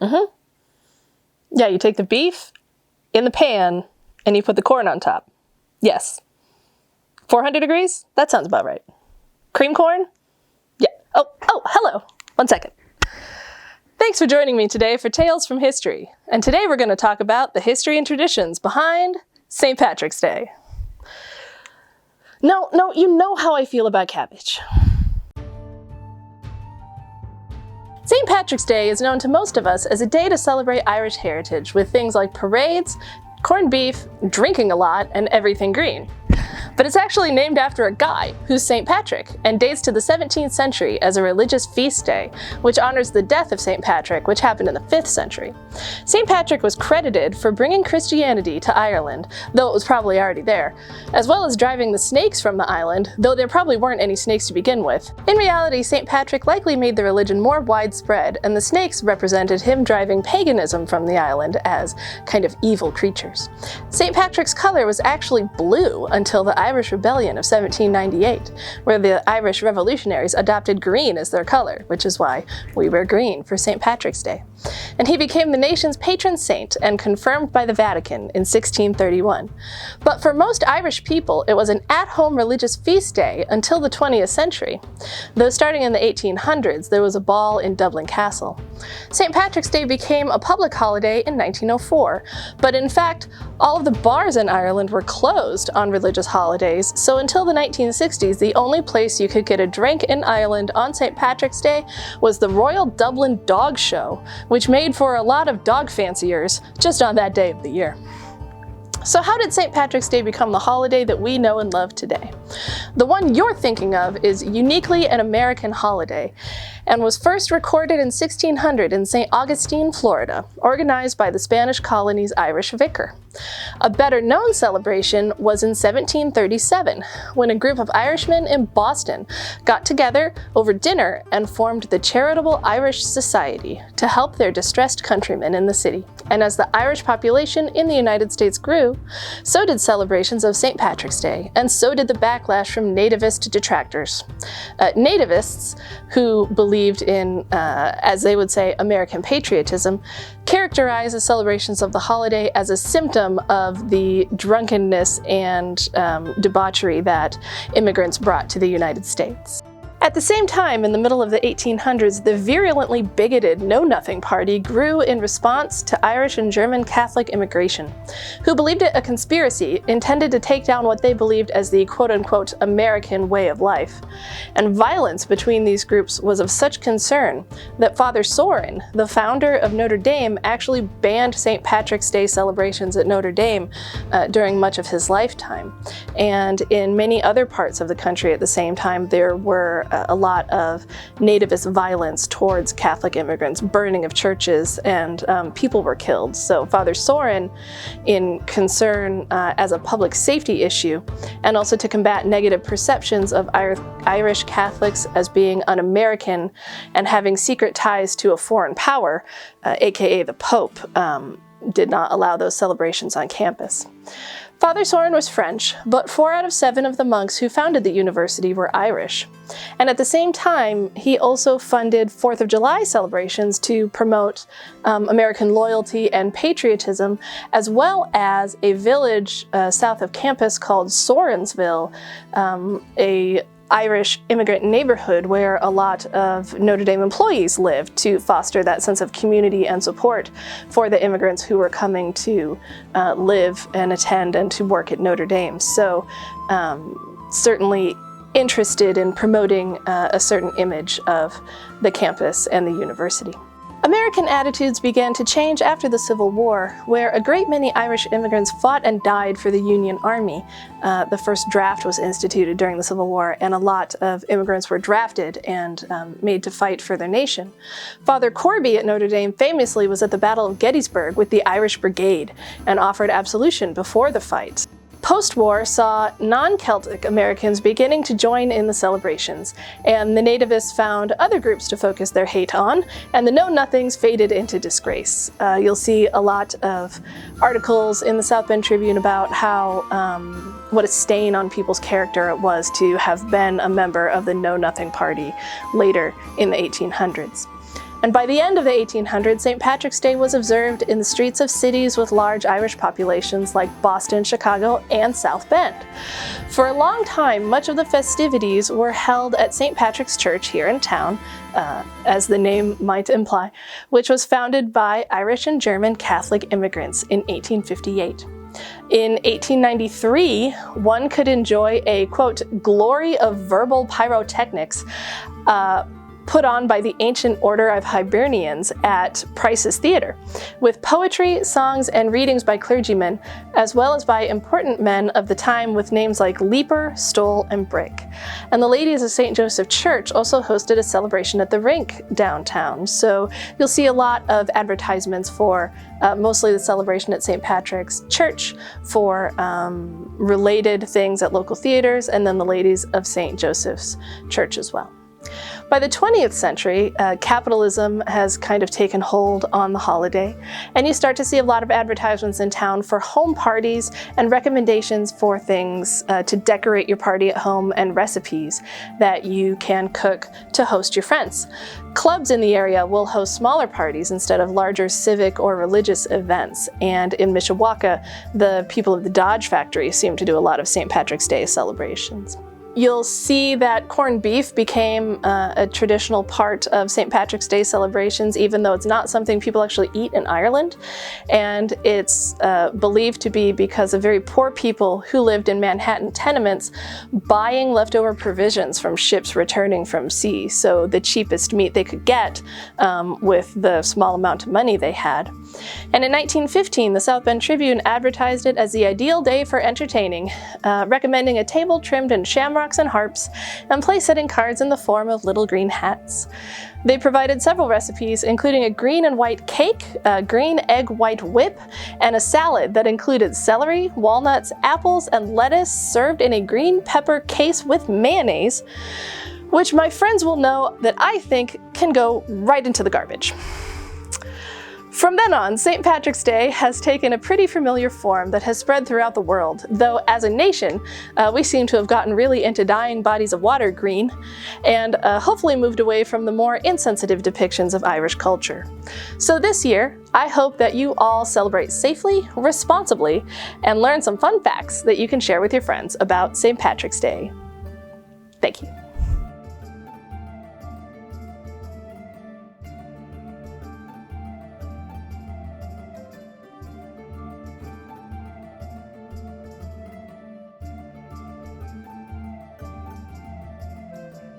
Yeah, you take the beef in the pan and you put the corn on top. Yes. 400 degrees? That sounds about right. Cream corn? Yeah. Oh, hello. 1 second. Thanks for joining me today for Tales from History. And today we're going to talk about the history and traditions behind St. Patrick's Day. No, you know how I feel about cabbage. St. Patrick's Day is known to most of us as a day to celebrate Irish heritage with things like parades, corned beef, drinking a lot, and everything green. But it's actually named after a guy who's St. Patrick and dates to the 17th century as a religious feast day, which honors the death of St. Patrick, which happened in the 5th century. St. Patrick was credited for bringing Christianity to Ireland, though it was probably already there, as well as driving the snakes from the island, though there probably weren't any snakes to begin with. In reality, St. Patrick likely made the religion more widespread, and the snakes represented him driving paganism from the island as kind of evil creatures. St. Patrick's color was actually blue until the Irish Rebellion of 1798, where the Irish revolutionaries adopted green as their color, which is why we wear green for St. Patrick's Day. And he became the nation's patron saint and confirmed by the Vatican in 1631. But for most Irish people, it was an at-home religious feast day until the 20th century. Though starting in the 1800s, there was a ball in Dublin Castle. St. Patrick's Day became a public holiday in 1904, but in fact, all of the bars in Ireland were closed on religious holidays, so until the 1960s, the only place you could get a drink in Ireland on St. Patrick's Day was the Royal Dublin Dog Show, which made for a lot of dog fanciers just on that day of the year. So how did St. Patrick's Day become the holiday that we know and love today? The one you're thinking of is uniquely an American holiday, and was first recorded in 1600 in St. Augustine, Florida, organized by the Spanish colony's Irish vicar. A better-known celebration was in 1737, when a group of Irishmen in Boston got together over dinner and formed the Charitable Irish Society to help their distressed countrymen in the city. And as the Irish population in the United States grew, so did celebrations of St. Patrick's Day, and so did the backlash from nativist detractors. Nativists, who believed in, as they would say, American patriotism, characterized the celebrations of the holiday as a symptom of the drunkenness and debauchery that immigrants brought to the United States. At the same time, in the middle of the 1800s, the virulently bigoted Know Nothing Party grew in response to Irish and German Catholic immigration, who believed it a conspiracy intended to take down what they believed as the quote-unquote American way of life. And violence between these groups was of such concern that Father Sorin, the founder of Notre Dame, actually banned St. Patrick's Day celebrations at Notre Dame during much of his lifetime. And in many other parts of the country at the same time, there were a lot of nativist violence towards Catholic immigrants, burning of churches, and people were killed. So Father Sorin, in concern as a public safety issue, and also to combat negative perceptions of Irish Catholics as being un-American and having secret ties to a foreign power, aka the Pope, did not allow those celebrations on campus. Father Sorin was French, but 4 out of 7 of the monks who founded the university were Irish. And at the same time, he also funded 4th of July celebrations to promote American loyalty and patriotism, as well as a village south of campus called Sorinsville, a Irish immigrant neighborhood where a lot of Notre Dame employees lived to foster that sense of community and support for the immigrants who were coming to live and attend and to work at Notre Dame. So certainly interested in promoting a certain image of the campus and the university. American attitudes began to change after the Civil War, where a great many Irish immigrants fought and died for the Union Army. The first draft was instituted during the Civil War, and a lot of immigrants were drafted and made to fight for their nation. Father Corby at Notre Dame famously was at the Battle of Gettysburg with the Irish Brigade and offered absolution before the fight. Post-war saw non-Celtic Americans beginning to join in the celebrations, and the nativists found other groups to focus their hate on, and the Know-Nothings faded into disgrace. You'll see a lot of articles in the South Bend Tribune about how what a stain on people's character it was to have been a member of the Know-Nothing Party later in the 1800s. And by the end of the 1800s, St. Patrick's Day was observed in the streets of cities with large Irish populations like Boston, Chicago, and South Bend. For a long time, much of the festivities were held at St. Patrick's Church here in town, as the name might imply, which was founded by Irish and German Catholic immigrants in 1858. In 1893, one could enjoy a, quote, glory of verbal pyrotechnics put on by the Ancient Order of Hibernians at Price's Theatre, with poetry, songs, and readings by clergymen, as well as by important men of the time with names like Leaper, Stoll, and Brick. And the Ladies of St. Joseph Church also hosted a celebration at the rink downtown, so you'll see a lot of advertisements for mostly the celebration at St. Patrick's Church, for related things at local theaters, and then the Ladies of St. Joseph's Church as well. By the 20th century, capitalism has kind of taken hold on the holiday, and you start to see a lot of advertisements in town for home parties and recommendations for things to decorate your party at home and recipes that you can cook to host your friends. Clubs in the area will host smaller parties instead of larger civic or religious events, and in Mishawaka, the people of the Dodge factory seem to do a lot of St. Patrick's Day celebrations. You'll see that corned beef became a traditional part of St. Patrick's Day celebrations, even though it's not something people actually eat in Ireland. And it's believed to be because of very poor people who lived in Manhattan tenements buying leftover provisions from ships returning from sea, so the cheapest meat they could get with the small amount of money they had. And in 1915, the South Bend Tribune advertised it as the ideal day for entertaining, recommending a table trimmed in shamrocks and harps, and place-setting cards in the form of little green hats. They provided several recipes, including a green and white cake, a green egg white whip, and a salad that included celery, walnuts, apples, and lettuce served in a green pepper case with mayonnaise, which my friends will know that I think can go right into the garbage. From then on, St. Patrick's Day has taken a pretty familiar form that has spread throughout the world, though as a nation, we seem to have gotten really into dyeing bodies of water green, and hopefully moved away from the more insensitive depictions of Irish culture. So this year, I hope that you all celebrate safely, responsibly, and learn some fun facts that you can share with your friends about St. Patrick's Day. Thank you.